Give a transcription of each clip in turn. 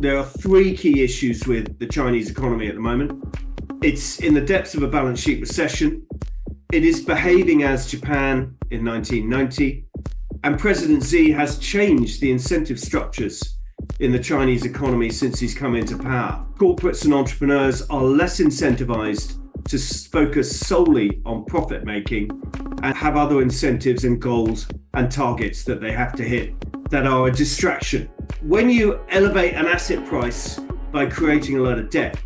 There are three key issues with the Chinese economy at the moment. It's in the depths of a balance sheet recession. It is behaving as Japan in 1990. And President Xi has changed the incentive structures in the Chinese economy since he's come into power. Corporates and entrepreneurs are less incentivized to focus solely on profit making and have other incentives and goals and targets that they have to hit that are a distraction. When you elevate an asset price by creating a lot of debt,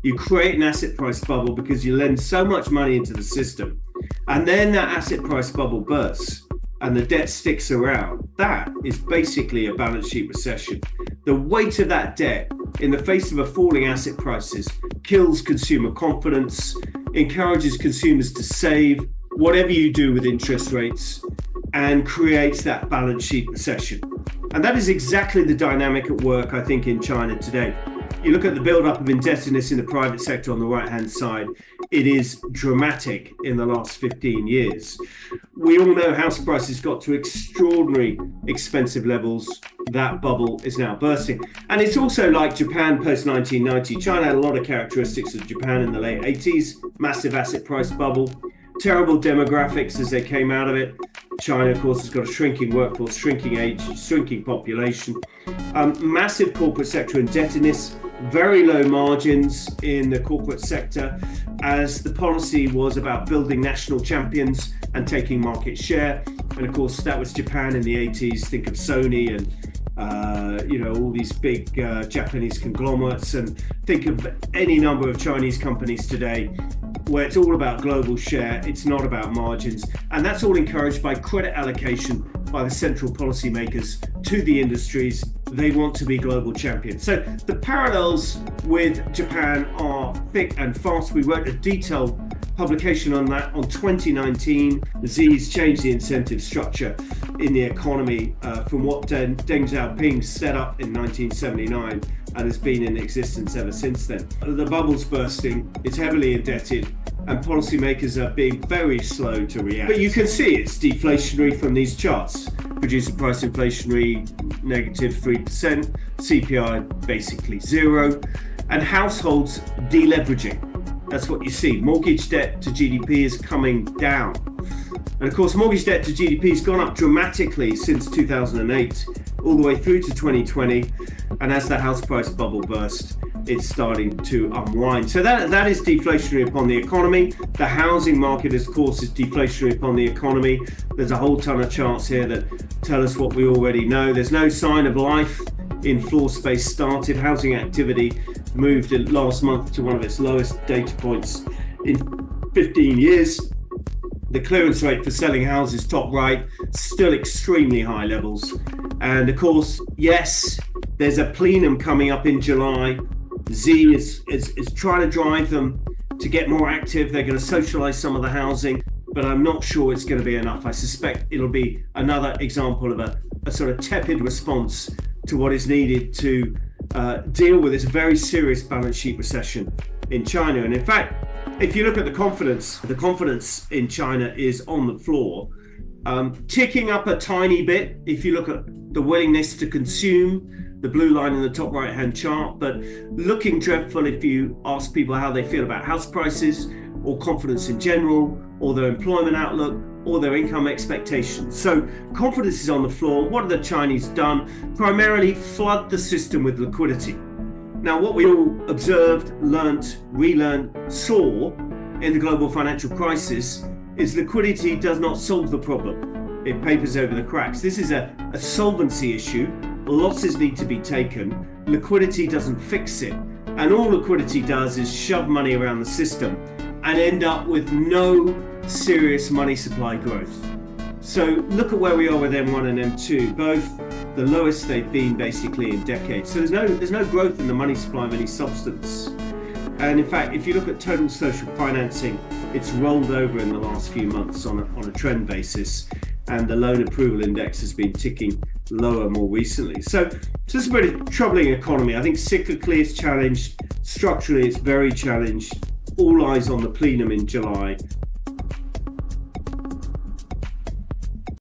you create an asset price bubble because you lend so much money into the system, and then that asset price bubble bursts and the debt sticks around. That is basically a balance sheet recession. The weight of that debt in the face of a falling asset prices kills consumer confidence, encourages consumers to save, whatever you do with interest rates, and creates that balance sheet recession. And that is exactly the dynamic at work, I think, in China today. You look at the build-up of indebtedness in the private sector on the right-hand side, it is dramatic in the last 15 years. We all know house prices got to extraordinary expensive levels. That bubble is now bursting. And it's also like Japan post-1990. China had a lot of characteristics of Japan in the late 80s, massive asset price bubble, terrible demographics as they came out of it. China, of course, has got a shrinking workforce, shrinking age, shrinking population, massive corporate sector indebtedness, very low margins in the corporate sector, as the policy was about building national champions and taking market share. And of course, that was Japan in the 80s. Think of Sony and all these big Japanese conglomerates, and think of any number of Chinese companies today where it's all about global share, it's not about margins. And that's all encouraged by credit allocation by the central policymakers to the industries. They want to be global champions. So the parallels with Japan are thick and fast. We wrote a detailed publication on that on 2019. Xi's changed the incentive structure in the economy from what Deng Xiaoping set up in 1979 and has been in existence ever since then. The bubble's bursting, it's heavily indebted, and policymakers are being very slow to react. But you can see it's deflationary from these charts. Producer price inflationary, negative 3%, CPI basically zero, and households deleveraging. That's what you see. Mortgage debt to GDP is coming down. And of course, mortgage debt to GDP has gone up dramatically since 2008, all the way through to 2020. And as the house price bubble burst, it's starting to unwind. So that is deflationary upon the economy. The housing market, of course, is deflationary upon the economy. There's a whole ton of charts here that tell us what we already know. There's no sign of life in floor space started. Housing activity moved last month to one of its lowest data points in 15 years. The clearance rate for selling houses, top right, still extremely high levels. And of course, yes, there's a plenum coming up in July. Xi is trying to drive them to get more active. They're going to socialize some of the housing, but I'm not sure it's going to be enough. I suspect it'll be another example of a sort of tepid response to what is needed to deal with this very serious balance sheet recession in China. And in fact, if you look at the confidence in China is on the floor, ticking up a tiny bit if you look at the willingness to consume, the blue line in the top right-hand chart, but looking dreadful if you ask people how they feel about house prices or confidence in general, or their employment outlook, or their income expectations. So confidence is on the floor. What have the Chinese done? Primarily flood the system with liquidity. Now, what we all observed, learnt, relearned, saw in the global financial crisis is liquidity does not solve the problem. It papers over the cracks. This is a solvency issue. Losses need to be taken. Liquidity doesn't fix it. And all liquidity does is shove money around the system and end up with no serious money supply growth. So look at where we are with M1 and M2, both the lowest they've been basically in decades. So there's no growth in the money supply of any substance. And in fact, if you look at total social financing, it's rolled over in the last few months on a trend basis, and the loan approval index has been ticking lower more recently. So it's a pretty troubling economy. I think cyclically it's challenged, structurally it's very challenged. All eyes on the plenum in July